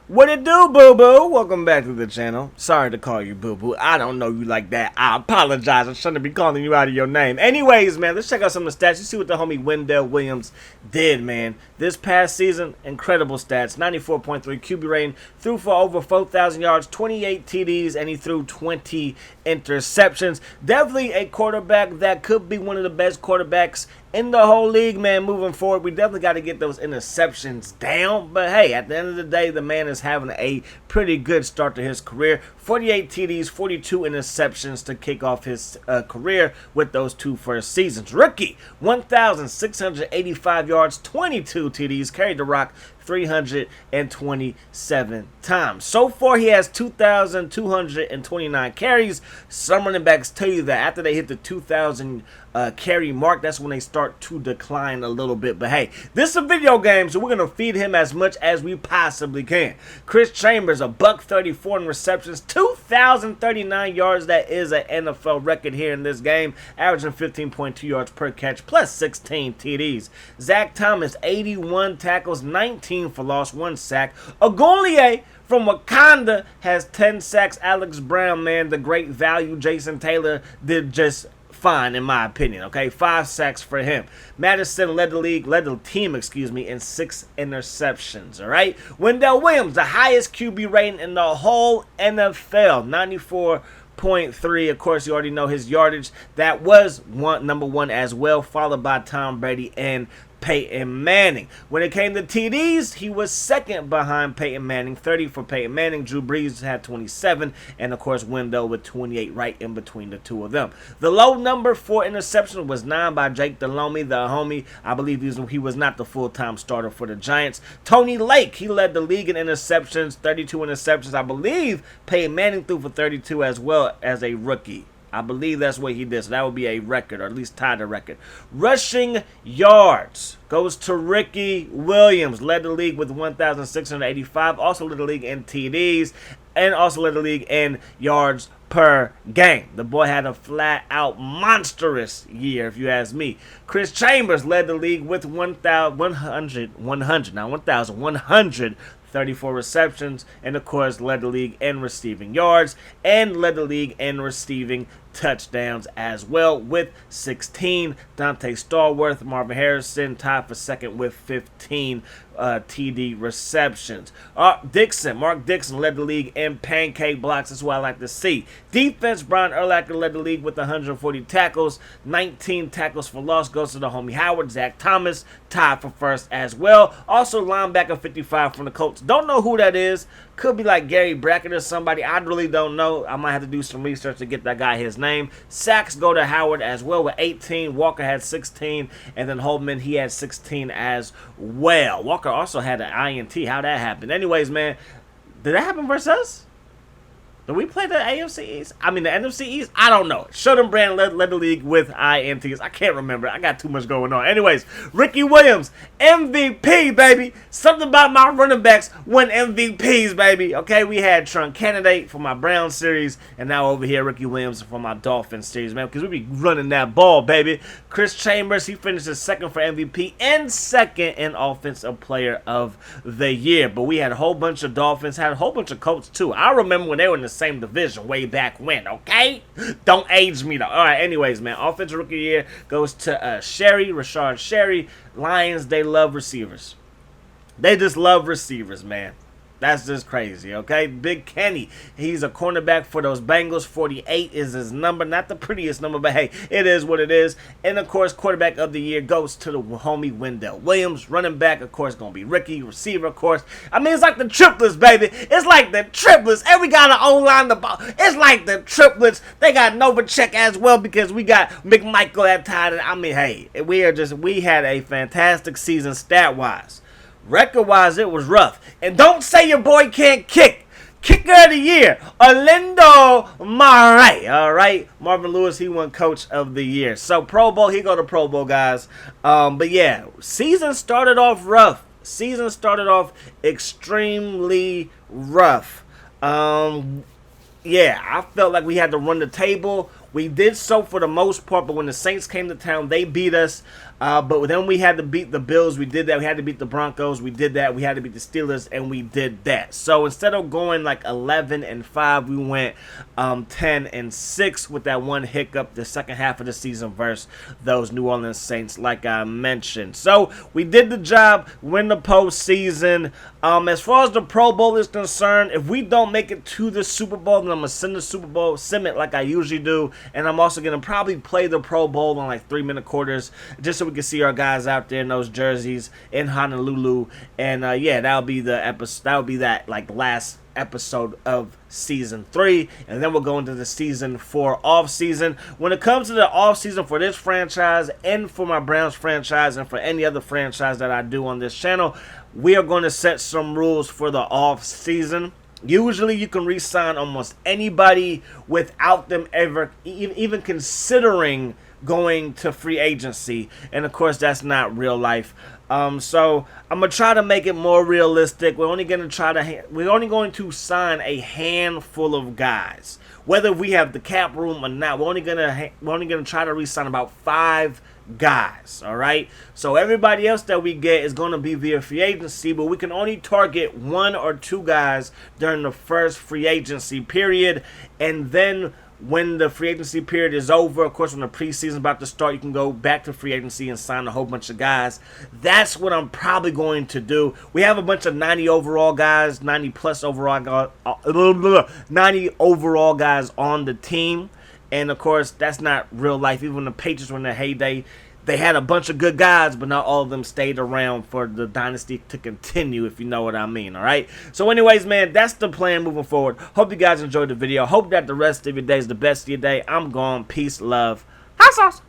What it do, boo-boo? Welcome back to the channel. Sorry to call you boo-boo. I don't know you like that. I apologize. I shouldn't be calling you out of your name. Anyways, man, let's check out some of the stats. You see what the homie Wendell Williams did, man. This past season, incredible stats. 94.3 QB rating. Threw for over 4,000 yards, 28 TDs, and he threw 20 interceptions. Definitely a quarterback that could be one of the best quarterbacks in the whole league, man. Moving forward, we definitely got to get those interceptions down. But hey, at the end of the day, the man is having a pretty good start to his career. 48 TDs, 42 interceptions to kick off his career with those two first seasons. Rookie, 1,685 yards, 22 TDs, carried the rock 327 times. So far, he has 2,229 carries. Some running backs tell you that after they hit the 2,000 carry mark, that's when they start to decline a little bit. But hey, this is a video game, so we're going to feed him as much as we possibly can. Chris Chambers, a $134 in receptions, 2,039 yards. That is an NFL record here in this game, averaging 15.2 yards per catch, plus 16 TDs. Zach Thomas, 81 tackles, 19 for loss, 1 sack. Ogolier from Wakanda has 10 sacks. Alex Brown, man, the great value. Jason Taylor did just fine, in my opinion. Okay, 5 sacks for him. Madison led the team, in 6 interceptions. All right, Wendell Williams, the highest QB rating in the whole NFL, 94.3. Of course, you already know his yardage. That was number one as well, followed by Tom Brady and Peyton Manning. When it came to TDs, he was second behind Peyton Manning, 30 for Peyton Manning. Drew Brees had 27, and of course Wendell with 28, right in between the two of them. The low number for interception was 9 by Jake Delhomme, the homie. I believe he was not the full-time starter for the Giants. Tony Lake, he led the league in interceptions, 32 interceptions. I believe Peyton Manning threw for 32 as well as a rookie. I believe that's what he did. So that would be a record, or at least tied the record. Rushing yards goes to Ricky Williams. Led the league with 1,685. Also led the league in TDs. And also led the league in yards per game. The boy had a flat-out monstrous year, if you ask me. Chris Chambers led the league with 1,134 receptions, and of course led the league in receiving yards and led the league in receiving touchdowns as well with 16. Dante Stallworth, Marvin Harrison tied for second with 15 TD receptions. Mark Dixon led the league in pancake blocks. That's what I like to see. Defense, Brian Urlacher led the league with 140 tackles. 19 tackles for loss goes to the homie Howard. Zach Thomas tied for first as well. Also linebacker 55 from the Colts. Don't know who that is. Could be like Gary Brackett or somebody. I really don't know. I might have to do some research to get that guy his name. Sacks go to Howard as well with 18. Walker had 16. And then Holman, he had 16 as well. Walker also had an INT. How that happened? Anyways, man, did that happen versus us? Did we play the AFC East? I mean, the NFC East? I don't know. Sheldon Brand led the league with INTs. I can't remember. I got too much going on. Anyways, Ricky Williams, MVP, baby. Something about my running backs win MVPs, baby. Okay, we had Trunk Candidate for my Brown series, and now over here, Ricky Williams for my Dolphins series, man, because we be running that ball, baby. Chris Chambers, he finishes second for MVP and second in Offensive Player of the Year. But we had a whole bunch of Dolphins, had a whole bunch of Colts, too. I remember when they were in the same division way back when, okay? Don't age me though. Alright, anyways, man. Offensive Rookie of the Year goes to Rashard Sherry. Lions, they love receivers. They just love receivers, man. That's just crazy, okay? Big Kenny, he's a cornerback for those Bengals. 48 is his number. Not the prettiest number, but hey, it is what it is. And, of course, quarterback of the year goes to the homie Wendell Williams. Running back, of course, going to be Ricky. Receiver, of course. I mean, it's like the triplets, baby. It's like the triplets. And we got an O-line the ball. It's like the triplets. They got Novacek as well because we got McMichael at tight end. I mean, hey, we had a fantastic season stat-wise. Record-wise, it was rough. And don't say your boy can't kick. Kicker of the year, Orlando Murray. All right, Marvin Lewis, he won Coach of the Year. So Pro Bowl, he go to Pro Bowl, guys. But yeah, season started off rough. Season started off extremely rough. Yeah, I felt like we had to run the table. We did so for the most part, but when the Saints came to town, they beat us. But then we had to beat the Bills. We did that. We had to beat the Broncos. We did that. We had to beat the Steelers, and we did that. So instead of going like 11-5, we went 10-6 with that one hiccup the second half of the season versus those New Orleans Saints, like I mentioned. So we did the job, win the postseason. As far as the Pro Bowl is concerned, if we don't make it to the Super Bowl, then I'm going to send the Super Bowl, sim it like I usually do, and I'm also going to probably play the Pro Bowl on like 3-minute quarters, just so we can see our guys out there in those jerseys in Honolulu. And yeah, that'll be the episode. That'll be that like last episode of season 3, and then we'll go into the season 4 off season. When it comes to the off season for this franchise and for my Browns franchise and for any other franchise that I do on this channel, we are going to set some rules for the off season. Usually you can re-sign almost anybody without them ever even considering going to free agency, and of course that's not real life. So I'm gonna try to make it more realistic. We're only going to sign a handful of guys, whether we have the cap room or not. We're only gonna try to re-sign about 5 guys. All right. So everybody else that we get is going to be via free agency, but we can only target 1 or 2 guys during the first free agency period, and then when the free agency period is over, of course, when the preseason is about to start, you can go back to free agency and sign a whole bunch of guys. That's what I'm probably going to do. We have a bunch of 90 overall guys, 90 overall guys on the team. And, of course, that's not real life. Even the Patriots were in their heyday, they had a bunch of good guys, but not all of them stayed around for the dynasty to continue, if you know what I mean, all right? So anyways, man, that's the plan moving forward. Hope you guys enjoyed the video. Hope that the rest of your day is the best of your day. I'm gone. Peace, love. Hot sauce.